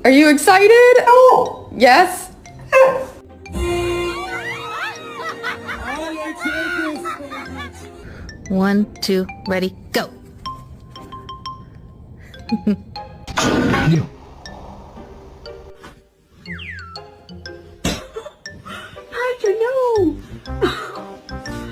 Are you excited? No. Yes? One, two, ready, go. You.